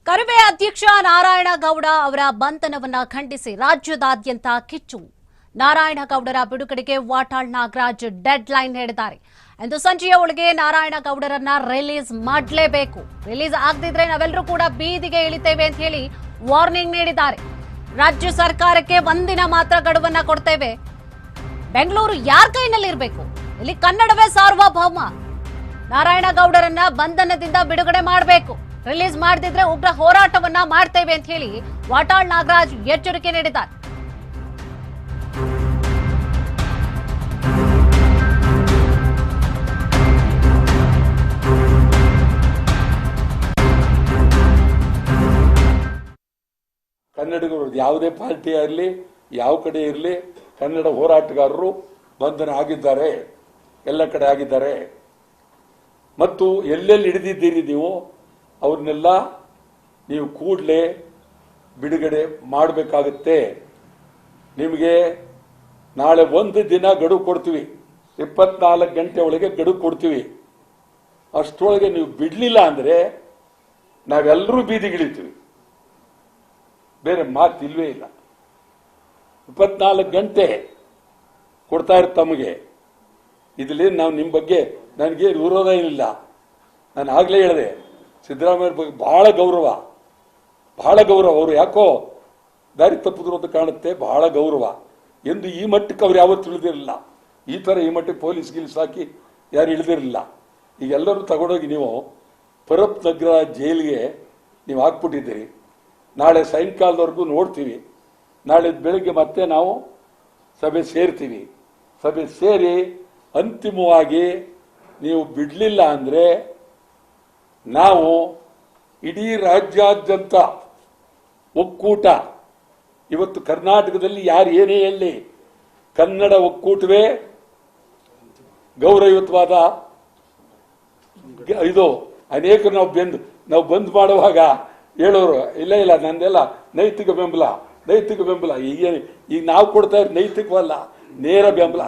ಕರವೇ ಅಧ್ಯಕ್ಷ ನಾರಾಯಣಗೌಡ ಅವರ ಬಂಧನವನ್ನ ಖಂಡಿಸಿ ರಾಜ್ಯದಾದ್ಯಂತ ಕಿಚ್ಚು. ನಾರಾಯಣಗೌಡರ ಬಿಡುಗಡೆಗೆ ವಾಟಾಳ್ ನಾಗರಾಜ್ ಡೆಡ್ ಲೈನ್ ನೀಡಿದ್ದಾರೆ. ಇಂದು ಸಂಜೆಯ ಒಳಗೆ ನಾರಾಯಣಗೌಡರನ್ನ ರಿಲೀಸ್ ಮಾಡಲೇಬೇಕು. ರಿಲೀಸ್ ಆಗದಿದ್ರೆ ನಾವೆಲ್ಲರೂ ಕೂಡ ಬೀದಿಗೆ ಇಳಿತೇವೆ ಅಂತ ಹೇಳಿ ವಾರ್ನಿಂಗ್ ನೀಡಿದ್ದಾರೆ. ರಾಜ್ಯ ಸರ್ಕಾರಕ್ಕೆ ಒಂದಿನ ಮಾತ್ರ ಗಡುವನ್ನ ಕೊಡ್ತೇವೆ. ಬೆಂಗಳೂರು ಯಾರ ಕೈನಲ್ಲಿ ಇರಬೇಕು? ಇಲ್ಲಿ ಕನ್ನಡವೇ ಸಾರ್ವಭೌಮ. ನಾರಾಯಣಗೌಡರನ್ನ ಬಂಧನದಿಂದ ಬಿಡುಗಡೆ ಮಾಡಬೇಕು. ರಿಲೀಸ್ ಮಾಡದಿದ್ರೆ ಉಗ್ರ ಹೋರಾಟವನ್ನ ಮಾಡ್ತೇವೆ ಅಂತ ಹೇಳಿ ವಾಟಾಳ್ ನಾಗರಾಜ್ ಎಚ್ಚರಿಕೆ ನೀಡಿದ್ದಾರೆ. ಕನ್ನಡಿಗರು ಯಾವುದೇ ಪಾರ್ಟಿ ಇರಲಿ, ಯಾವ ಕಡೆ ಇರಲಿ, ಕನ್ನಡ ಹೋರಾಟಗಾರರು ಬಂಧನ ಆಗಿದ್ದಾರೆ, ಎಲ್ಲ ಕಡೆ ಆಗಿದ್ದಾರೆ. ಮತ್ತು ಎಲ್ಲೆಲ್ಲಿ ಹಿಡಿದಿದ್ದೀರಿ ನೀವು, ಅವ್ರನ್ನೆಲ್ಲ ನೀವು ಕೂಡಲೇ ಬಿಡುಗಡೆ ಮಾಡಬೇಕಾಗುತ್ತೆ. ನಿಮಗೆ ನಾಳೆ ಒಂದು ದಿನ ಗಡುವು ಕೊಡ್ತೀವಿ, 24 ಗಂಟೆ ಒಳಗೆ ಗಡುವು ಕೊಡ್ತೀವಿ. ಅಷ್ಟರೊಳಗೆ ನೀವು ಬಿಡಲಿಲ್ಲ ಅಂದರೆ ನಾವೆಲ್ಲರೂ ಬೀದಿಗಿಳಿತೀವಿ. ಬೇರೆ ಮಾತಿಲ್ವೇ ಇಲ್ಲ. 24 ಗಂಟೆ ಕೊಡ್ತಾ ಇರ್ತ ತಮಗೆ. ಇದರಲ್ಲಿ ನಾವು ನಿಮ್ಮ ಬಗ್ಗೆ ನನಗೆ ವಿರೋಧ ಏನಿಲ್ಲ. ನಾನು ಆಗಲೇ ಹೇಳಿದೆ, ಸಿದ್ದರಾಮಯ್ಯ ಬಗ್ಗೆ ಬಹಳ ಗೌರವ. ಅವರು ಯಾಕೋ ದಾರಿ ತಪ್ಪಿದ್ರು ಅಂತ ಕಾಣುತ್ತೆ. ಬಹಳ ಗೌರವ ಎಂದು ಈ ಮಟ್ಟಕ್ಕೆ ಅವ್ರು ಯಾವತ್ತೂ ಇಳಿದಿರಲಿಲ್ಲ. ಈ ಥರ ಈ ಮಟ್ಟಕ್ಕೆ ಪೊಲೀಸ್ ಗಿಲ್ಸ್ ಹಾಕಿ ಯಾರು ಇಳಿದಿರಲಿಲ್ಲ. ಈಗ ಎಲ್ಲರೂ ತಗೊಂಡೋಗಿ ನೀವು ಪರಪ್ ನಗರ ಜೈಲಿಗೆ ನೀವು ಹಾಕ್ಬಿಟ್ಟಿದ್ದೀರಿ. ನಾಳೆ ಸಾಯಂಕಾಲದವರೆಗೂ ನೋಡ್ತೀವಿ. ನಾಳೆ ಬೆಳಿಗ್ಗೆ ಮತ್ತೆ ನಾವು ಸಭೆ ಸೇರ್ತೀವಿ. ಸಭೆ ಸೇರಿ ಅಂತಿಮವಾಗಿ ನೀವು ಬಿಡಲಿಲ್ಲ ಅಂದರೆ ನಾವು ಇಡೀ ರಾಜ್ಯಾದ್ಯಂತ ಒಕ್ಕೂಟ, ಇವತ್ತು ಕರ್ನಾಟಕದಲ್ಲಿ ಯಾರು ಏನೇ ಹೇಳಿ, ಕನ್ನಡ ಒಕ್ಕೂಟವೇ ಗೌರವಯುತವಾದ ಇದು. ಅನೇಕರು ನಾವು ಬಂದ್ ಮಾಡುವಾಗ ಹೇಳೋರು, ಇಲ್ಲ ನಂದೆಲ್ಲ ನೈತಿಕ ಬೆಂಬಲ. ಈಗ ನಾವು ಕೊಡ್ತಾ ಇರೋ ನೈತಿಕವಲ್ಲ, ನೇರ ಬೆಂಬಲ.